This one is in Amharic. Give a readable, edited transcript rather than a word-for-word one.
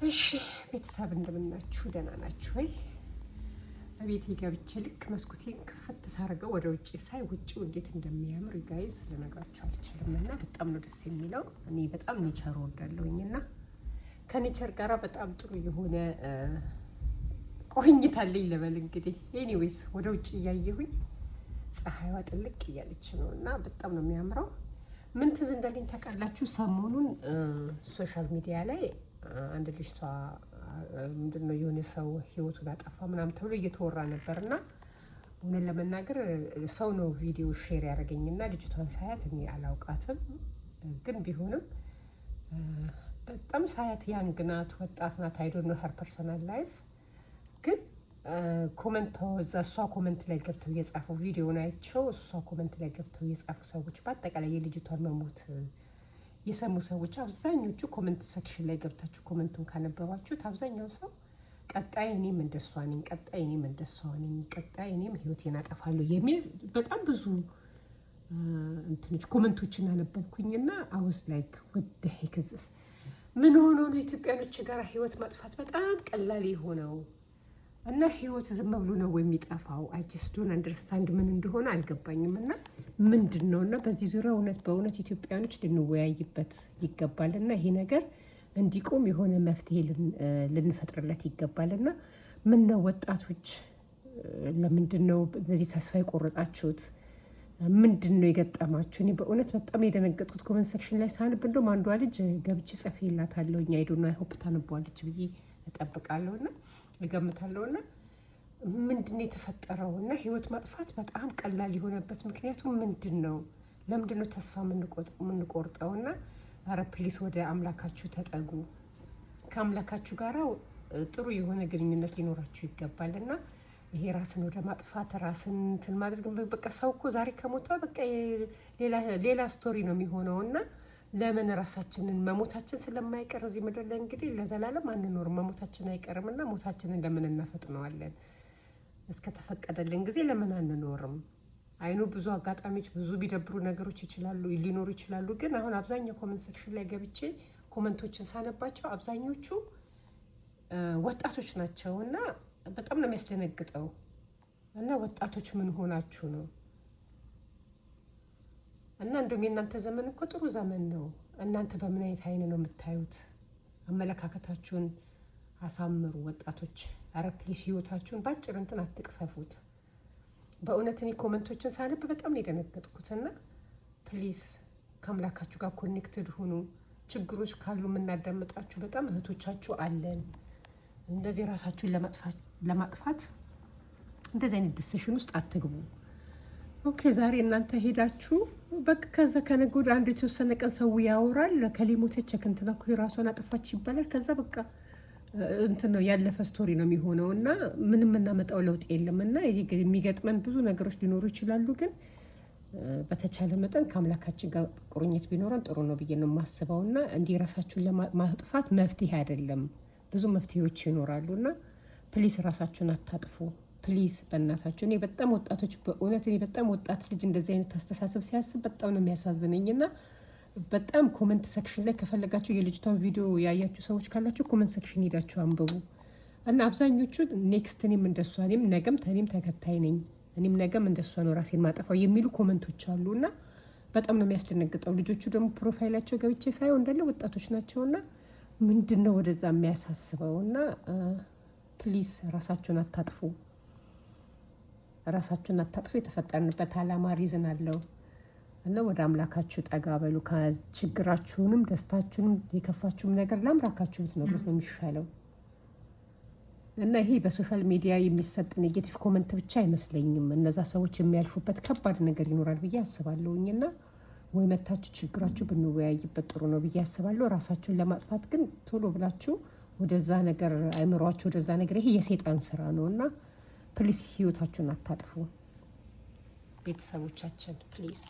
እሺ ቤተሰብ እንደምናችሁ ደህና ናችሁ ወይ? ቤቴ ገብቼ ልክ መስኮቴን ክፍት ሳርገው ወደ ውጪ ሳይ ውጪው እንዴት እንደሚያምር ጋይዝ ልነግራችሁ አልችልም። እና በጣም ነው ደስ የሚለው። እኔ በጣም ኔቸር ወዳለሁኝና ከኔቸር ጋራ በጣም ጥሩ የሆነ ቆይታ አለኝ ልበል እንግዲህ። ኤኒዌይስ ወደ ውጪ እያየሁኝ ፀሐይዋ ጥልቅ እያለች ነው እና በጣም ነው የሚያምረው። ምን ትዝ እንዳለኝ ታውቃላችሁ? ሰሞኑን ሶሻል ሚዲያ ላይ አንድ ልጅቷ ምንድነው የሆነ ሰው ህይወቱን አጠፋ ምናምን ተብሎ እየተወራ ነበርና እውነት ለመናገር ሰው ነው ቪዲዮ ሼር ያደረገኝና ልጅቷን ሳያት እኔ አላውቃትም፣ ግን ቢሆንም በጣም ሳያት ያንግ ናት፣ ወጣት ናት። አይ ዶንት ኖ ሄር ፐርሰናል ላይፍ። ግን ኮሜንት እሷ ኮሜንት ላይ ገብተው የጻፉ ቪዲዮን አይቸው እሷ ኮሜንት ላይ ገብተው የጻፉ ሰዎች በአጠቃላይ የልጅቷን መሞት የሰሙ ሰዎች አብዛኞቹ ኮሜንት ሴክሽን ላይ ገብታችሁ ኮሜንቱን ካነበባችሁት አብዛኛው ሰው ቀጣይ እኔም እንደሷ ነኝ፣ ቀጣይ እኔም እንደሷ ነኝ፣ ቀጣይ እኔም ህይወቴን አጠፋለሁ የሚል በጣም ብዙ እንትኖች ኮሜንቶችን አነበብኩኝና አውስ ላይክ ወደ ሄክዝስ ምን ሆኖ ነው ኢትዮጵያኖች ጋር ህይወት ማጥፋት በጣም ቀላል የሆነው? እና ህይወት ዝም ብሎ ነው የሚጠፋው? አይ ጀስት ዶንት አንደርስታንድ ምን እንደሆነ አልገባኝም። እና ምንድነው እና በዚህ ዙሪያ በእውነት ኢትዮጵያኖች ልንወያይበት ይገባል። እና ይሄ ነገር እንዲቆም የሆነ መፍትሄ ልንፈጥርለት ይገባል። እና ምን ነው ወጣቶች ለምንድነው እንደዚህ ተስፋ የቆረጣችሁት? ምንድነው የገጠማችሁ? እኔ በእውነት በጣም የደነገጥኩት ኮሜንት ሴክሽን ላይ ሳንብ እንደውም አንዷ ልጅ ገብቼ ጽፌላታለሁ አይዶና ሆፕ ታነቧለች ብዬ እጠብቃለሁና እገምታለሁና ምንድነው የተፈጠረው? እና ህይወት ማጥፋት በጣም ቀላል የሆነበት ምክንያቱ ምንድነው? ለምንድነው ተስፋ የምንቆርጠውና? ኧረ ፕሊስ ወደ አምላካችሁ ተጠጉ። ከአምላካችሁ ጋር ጥሩ የሆነ ግንኙነት ሊኖራችሁ ይገባልና ይሄ ራስን ወደ ማጥፋት ራስን እንትን ማድረግ በቃ ሰው እኮ ዛሬ ከሞተ በቃ ሌላ ስቶሪ ነው የሚሆነውና ለምን ራሳችንን መሞታችን ስለማይቀር እዚህ ምድር ላይ እንግዲህ ለዘላለም አንኖርም። መሞታችን አይቀርምና ሞታችንን ለምን እናፈጥነዋለን? እስከተፈቀደልን ጊዜ ለምን አንኖርም? አይኑ ብዙ አጋጣሚዎች ብዙ ቢደብሩ ነገሮች ሊኖሩ ይችላሉ። ግን አሁን አብዛኛው ኮሜንት ሴክሽን ላይ ገብቼ ኮሜንቶችን ሳነባቸው አብዛኞቹ ወጣቶች ናቸውና በጣም ነው የሚያስደነግጠው። እና ወጣቶች ምን ሆናችሁ ነው? እና እንደውም የእናንተ ዘመን እኮ ጥሩ ዘመን ነው። እናንተ በምን አይነት አይን ነው የምታዩት? አመለካከታችሁን አሳምሩ ወጣቶች። ኧረ ፕሊስ ህይወታችሁን ባጭር እንትን አትቅሰፉት። በእውነት እኔ ኮሜንቶችን ሳነብ በጣም ነው የደነገጥኩትና ፕሊስ ከአምላካችሁ ጋር ኮኔክትድ ሁኑ። ችግሮች ካሉ የምናዳምጣችሁ በጣም እህቶቻችሁ አለን። እንደዚህ ራሳችሁን ለማጥፋት እንደዚህ አይነት ዲሲሽን ውስጥ አትግቡ። ኦኬ ዛሬ እናንተ ሄዳችሁ በቃ ከዛ ከነገ ወዲያ አንድ የተወሰነ ቀን ሰው ያወራል። ከሊሞተች ከእንትና እኮ ራሷን አጠፋች ይባላል። ከዛ በቃ እንትን ነው ያለፈ ስቶሪ ነው የሚሆነው እና ምንም እናመጣው ለውጥ የለም። እና የሚገጥመን ብዙ ነገሮች ሊኖሩ ይችላሉ። ግን በተቻለ መጠን ከአምላካችን ጋር ቁርኝት ቢኖረን ጥሩ ነው ብዬ ነው የማስበው። እና እንዲህ ራሳችሁን ለማጥፋት መፍትሄ አይደለም፣ ብዙ መፍትሄዎች ይኖራሉና ፕሊስ ራሳችሁን አታጥፉ። ፕሊዝ በእናታችሁ። እኔ በጣም ወጣቶች በእውነት እኔ በጣም ወጣት ልጅ እንደዚህ አይነት አስተሳሰብ ሲያስብ በጣም ነው የሚያሳዝነኝና በጣም ኮሜንት ሴክሽን ላይ ከፈለጋችሁ የልጅቷን ቪዲዮ ያያችሁ ሰዎች ካላችሁ ኮሜንት ሴክሽን ሄዳችሁ አንብቡ። እና አብዛኞቹ ኔክስት እኔም እንደሷ እኔም ነገም ተኔም ተከታይ ነኝ እኔም ነገም እንደሷ ነው ራሴን ማጠፋው የሚሉ ኮሜንቶች አሉና በጣም ነው የሚያስደነግጠው። ልጆቹ ደግሞ ፕሮፋይላቸው ገብቼ ሳይሆን እንዳለ ወጣቶች ናቸውና ምንድነው ወደዛ የሚያሳስበውና ፕሊዝ ራሳችሁን አታጥፉ። ራሳችሁን አታጥፉ። የተፈጠርንበት ዓላማ ሪዝን አለው እና ወደ አምላካችሁ ጠጋ በሉ። ከችግራችሁንም ደስታችሁንም የከፋችሁም ነገር ለአምላካችሁ ብትነግሩት ነው የሚሻለው። እና ይሄ በሶሻል ሚዲያ የሚሰጥ ኔጌቲቭ ኮሜንት ብቻ አይመስለኝም። እነዛ ሰዎች የሚያልፉበት ከባድ ነገር ይኖራል ብዬ አስባለሁኝና ወይ መታችሁ ችግራችሁ ብንወያይበት ጥሩ ነው ብዬ አስባለሁ። ራሳችሁን ለማጥፋት ግን ቶሎ ብላችሁ ወደዛ ነገር አይምሯችሁ ወደዛ ነገር ይሄ የሰይጣን ስራ ነውና ፕሊስ ህይወታችሁን አታጥፉ ቤተሰቦቻችን ፕሊስ።